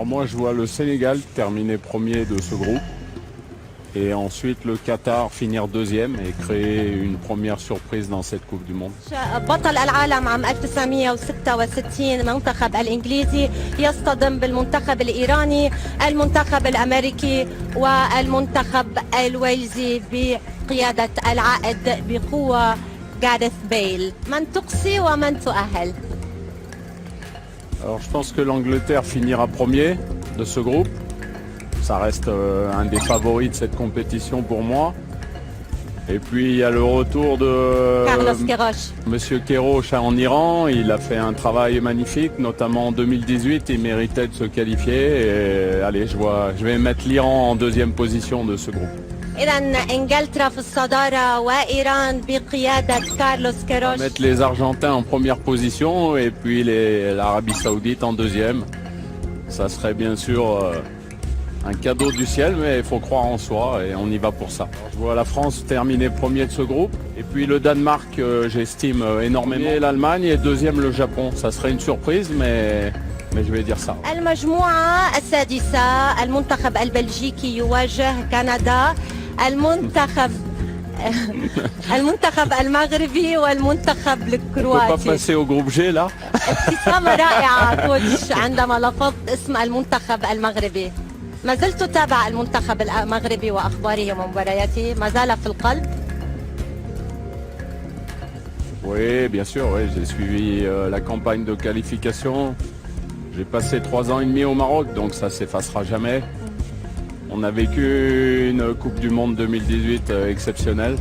Alors moi je vois le Sénégal terminer premier de ce groupe et ensuite le Qatar finir deuxième et créer une première surprise dans cette Coupe du Monde. بطل العالم عام 1966 المنتخب الإنجليزي يصطدم بالمنتخب الإيراني، المنتخب الأمريكي والمنتخب الويلزي بقيادة العائد بقوة جاريث بيل. من تقصي ومن تؤهل؟ Alors je pense que l'Angleterre finira premier de ce groupe. Ça reste un des favoris de cette compétition pour moi. Et puis il y a le retour de Carlos Queiroz. Monsieur Queiroz en Iran. Il a fait un travail magnifique, notamment en 2018. Il méritait de se qualifier. Et allez, je vais mettre l'Iran en deuxième position de ce groupe. إذا إنجلترا في الصدارة وإيران بقيادة كارلوس كيروش. Mettre les Argentins en première position et puis l'Arabie Saoudite en deuxième. Ça serait bien sûr un cadeau du ciel, mais il faut croire en soi et on y va pour ça. Je vois la France terminer premier de ce groupe et puis le Danemark, j'estime énormément. Et l'Allemagne et deuxième le Japon. Ça serait une surprise, mais je vais dire ça. المجموعة السادسة المنتخب البلجيكي يواجه كندا، المنتخب المغربي والمنتخب On peut pas الكرواتي. passer au groupe G là. ابتسامة رائعة كوتش عندما لفظت اسم المنتخب المغربي. ما زلت أتابع المنتخب المغربي وأخباره ومبارياته، ما زال في القلب. Oui, bien sûr, oui, j'ai suivi la campagne de qualification. J'ai passé 3 ans et demi au Maroc, donc ça s'effacera jamais. On a vécu une Coupe du Monde 2018 exceptionnelle,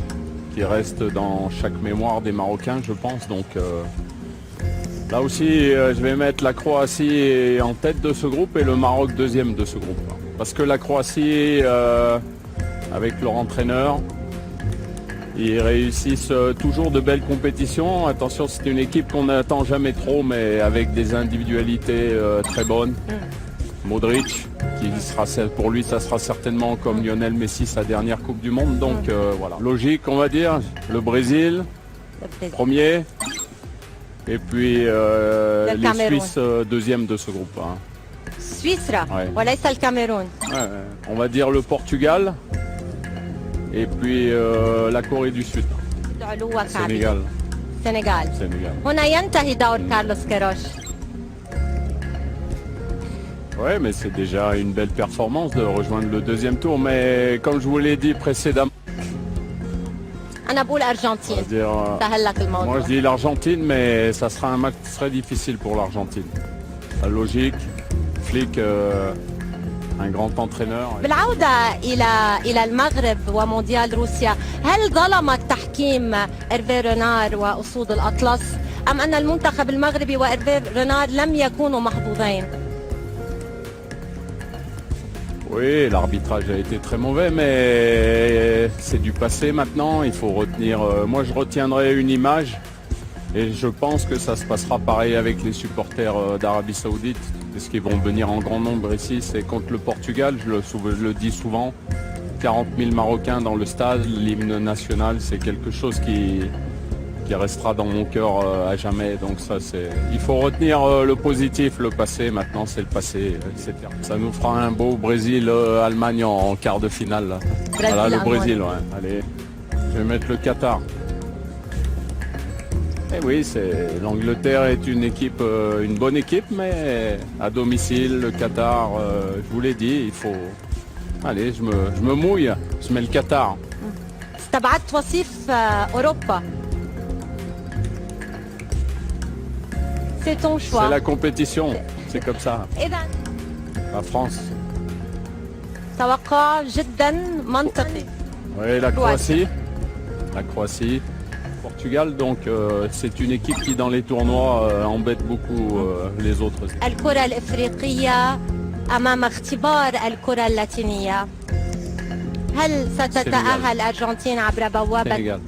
qui reste dans chaque mémoire des Marocains, je pense. Donc là aussi, je vais mettre la Croatie en tête de ce groupe et le Maroc deuxième de ce groupe. Parce que la Croatie, avec leur entraîneur, ils réussissent toujours de belles compétitions. Attention, c'est une équipe qu'on n'attend jamais trop, mais avec des individualités très bonnes. Modric, qui sera, pour lui, ça sera certainement comme Lionel Messi, sa dernière Coupe du Monde. Donc voilà, logique, on va dire. Le Brésil, premier. Et puis les Suisses, deuxième de ce groupe. Hein. سويسرا Ouais. وليس الكاميرون. Ouais, on va dire le Portugal. Et puis la Corée du Sud. العلو وكعبي. Sénégal. السنغال. Sénégal. هنا ينتهي دور كارلوس كيروش. Ouais, mais c'est déjà une belle performance de rejoindre le deuxième tour. Mais comme je vous l'ai dit précédemment, أنا بقول on va أرجنتين. dire, سهل لك moi الموضوع. je dis l'Argentine, mais ça sera un match très difficile pour l'Argentine. La logique, Flick, un grand entraîneur. بالعودة إلى المغرب ومونديال روسيا، هل ظلم التحكيم إيرفي رينار وأسود الأطلس أم أن المنتخب المغربي وإيرفي رينار لم يكونوا محظوظين؟ Oui, l'arbitrage a été très mauvais, mais c'est du passé maintenant. Il faut retenir. Moi, je retiendrai une image, et je pense que ça se passera pareil avec les supporters d'Arabie Saoudite, parce qu'ils vont venir en grand nombre ici. C'est contre le Portugal, je le dis souvent. 40 000 Marocains dans le stade, l'hymne national, c'est quelque chose qui restera dans mon cœur à jamais. Donc ça, il faut retenir le positif, le passé. Maintenant, c'est le passé, etc. Ça nous fera un beau Brésil-Allemagne en quart de finale. Là. Voilà le Brésil. Ouais. Allez, je vais mettre le Qatar. Et oui, l'Angleterre est une équipe, une bonne équipe, mais à domicile, le Qatar, je vous l'ai dit, il faut. Allez, je me mouille, je mets le Qatar. استبعدت وصيف أوروبا. C'est ton C'est choix. la compétition, c'est comme ça. إذا La France. توقع جدا منطقي. Oui, la Croatie. La Croatie. Portugal, donc c'est une équipe qui dans les tournois embête beaucoup les autres. الكرة الإفريقية أمام اختبار الكرة اللاتينية. هل ستتأهل الأرجنتين عبر بوابة؟ Sénégal.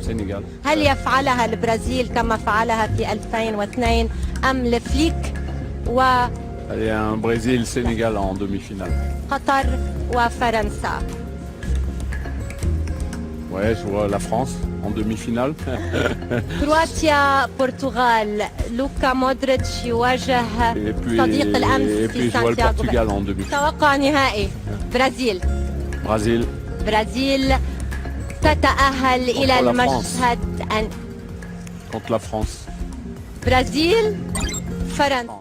Sénégal. هل يفعلها البرازيل كما فعلها في 2002 أم لفليك Allez, un Brésil-Sénégal en demi-finale. وقطر وفرنسا؟ Ouais, je vois la France en demi-finale. كرواتيا برتغال لوكا مودريتش يواجه Et puis, صديق الأمس et في puis je vois le سانتياغو. Portugal en demi. توقع نهائي برازيل. Brésil, برازيل تتأهل إلى Contre la المشهد contre la France. برازيل فرنسا.